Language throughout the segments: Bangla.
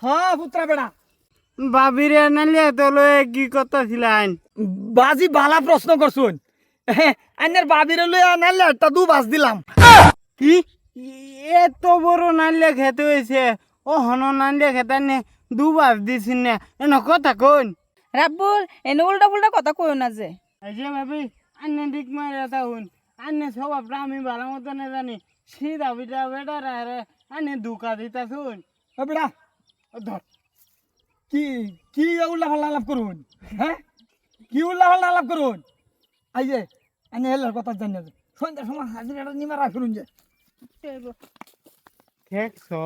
হ্যাঁ পুত্রা বেড়া বাবিরে নালিয়া তো লয়ে কি কথা ছিলেন? বাজি বালা প্রশ্ন করছুন আইনের বাবিরে লই আনালে একটা দু বাজ দিলাম। কি এত বড় নালিয়া খেতে হয়েছে? ও হন নালিয়া খেতে নে দুবার দিছিন না এন কথা কোন? রাব্বুল এনে উল্টা ফুল্টা কথা কইও না যে। এই যে ভাবি আন্নে দিক মারা তাহুন আন্নে স্বভাবটা আমি ভালো মতো না জানি। সিধা বিটা বেটা রে আন্নে দুকা দিতা শুন। ও বেড়া ও ধর কি কি উল্লা ফাল্লা আলাপ করুন? হ্যাঁ কি উল্লা ফাল্লা আলাপ করুন? আই যে আইনে হেলার কথা জানি না সন্ধ্যার সময় হাজিরাটা নিমা রাখুন যে দেখছো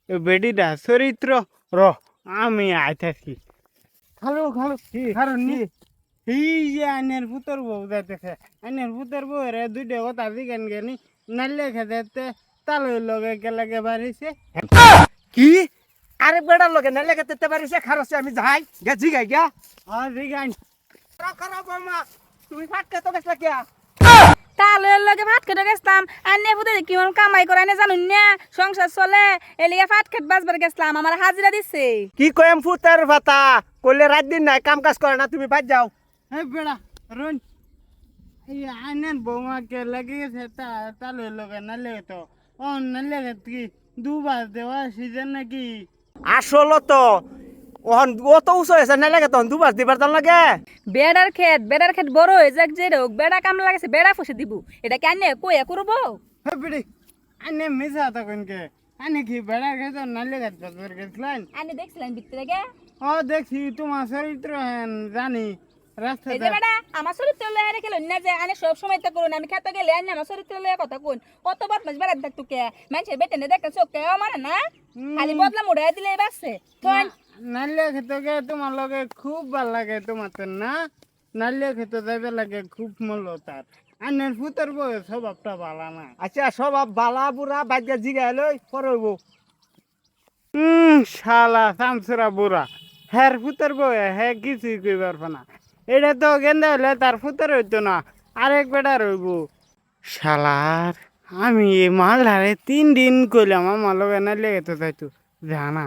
বেডিটা চরিত্র র আমি আইতাছি। খালো খালো কারণ নি এই যে আইনের পুতর বউ যাইতেছে আইনের পুতর বউ রে দুইটা কথা দিকেন গেনি নালে খেতে তালুর লগে গেলাগে বাড়িছে। কি আরে বেড়ার লগে না লেগে তেতে পারিছে খারছে আমি যাই গেছি গাই গা দিগান খারাপ মা তুমি ফাটকে তো গেছলা কিয়া তাহলে লগে ভাত খেতে গেছলাম আন্নে ফুটে কেমন কামাই করে না জানুন না সংসার চলে এলিগে ভাত খেতে বাজবার গেছলাম আমার হাজিরা দিছে। কি কইম ফুতার ভাতা কইলে রাত দিন নাই কাম কাজ করে না তুমি বাদ যাও। এই বেড়া রন এই আইনের বৌমাকে লেগে গেছে তালুর লগে নালে তো ও নালে কি দুবার দেওয়া সিজন নাকি? আসলে তো ওহন ও তো উঁচু হয়েছে না লাগে তখন দুবার দিবার দাম লাগে। বেড়ার ক্ষেত বড় হয়ে যাক যে হোক বেড়া কাম লাগেছে বেড়া ফুসে দিব এটা কি আন্নে কইয়া করবো? হ্যাঁ বেড়ি আইনে মিশা তখন কে আইনে কি বেড়া খেতে নালে গাছ গেছিলেন? আন্নে দেখছিলেন ভিতরে গে ও দেখছি তোমার চরিত্র জানি রাস্তা এই যে বেড়া আমার চরিত্র লয়ে রেখে লই না যে আনে সব সময় তো করুন আমি খেতে গেলে আন্নে আমার চরিত্র লয়ে কথা কোন কত বদমাস বেড়া থাকতো কে মানুষের বেটে নে দেখতে চোখ কে মানে না খালি বদলা মুড়াই দিলে বাসছে কোন নালে খেতে গে তোমার লগে খুব ভাল লাগে তোমার তো না নালে খেতে যাবে লাগে খুব মূল্য তার আইনের ফুতের বউ স্বভাবটা ভালো না। আচ্ছা সব বালা বুড়া বাজ্যা জিগা লই পড়ব শালা সামসুরা বুড়া হ্যার ফুতের বউ হ্যাঁ কিছুই কই পারবো না। এটা তো গেন্দা হলে তার ফুতের হইতো না আরেক বেটা রইব। শালার আমি এই মালধারে 3 দিন কইলাম আমার লগে না লেগে তো যাইতো জানা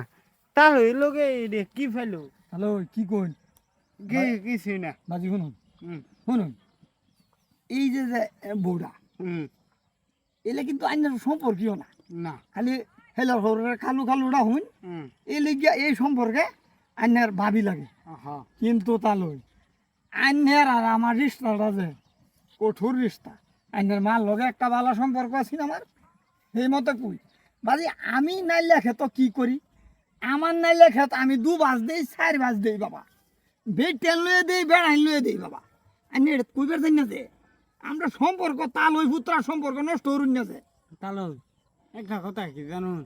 তার ওই লগে এটা কি ফেলো হ্যালো কি কোন কিছুই না। বাজি শুনুন হুম শুনুন এই যে যে বউটা হুম এলে কিন্তু আইনের সম্পর্কীয় না না খালি হেলার হরের খালু খালুটা হুন হুম এই লিগিয়া এই সম্পর্কে আইনের ভাবি লাগে। হ্যাঁ কিন্তু তা লই আইনের আর আমার রিস্তাটা যে কঠোর রিস্তা আইনের মার লগে একটা ভালো সম্পর্ক আছে না আমার সেই মতো কই বাজি আমি নাই লেখে তো কি করি আমার নাই লেখে তো আমি 2 বাজ দেই 4 বাজ দেই বাবা বেটেন লয়ে দেই বেড়াইন লয়ে দেই বাবা আইনে এটা কইবার জানি না যে আমরা সম্পর্ক তাল ওই পুত্রার সম্পর্ক নষ্ট হরুন না যে তাহলে একটা কথা কি জানুন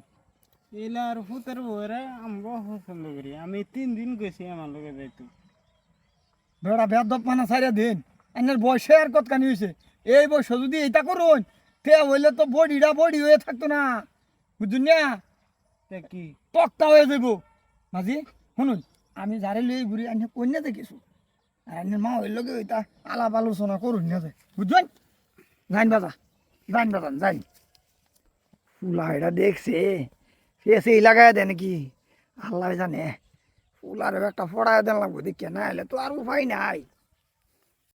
এলার ফুতের বউরে আমরা পছন্দ করি আমি 3 দিন গেছি আমার লগে যাইতো বেড়া বেদব মানা সারিয়া দিন আইনের বয়সে আর কত কানি হয়েছে এই বয়স যদি এইটা করুন তে হইলে তো বডিটা বডি হয়ে থাকতো না বুঝুন না তা কি টকটা হয়ে যাব মাঝি শুনুন আমি যারে লই ঘুরি আইনে কন্যা দেখিছো আর আইনের মা হইল কি ওইটা আলাপ আলোচনা করুন না বুঝলেন যাইন বাজা যাইন ফুলা এটা দেখছে সে সেই লাগাই দেয় নাকি আল্লাহ জানে ফুলার একটা ফড়ায় দেন লাগবো দেখে না এলে তো আর উপায় নাই।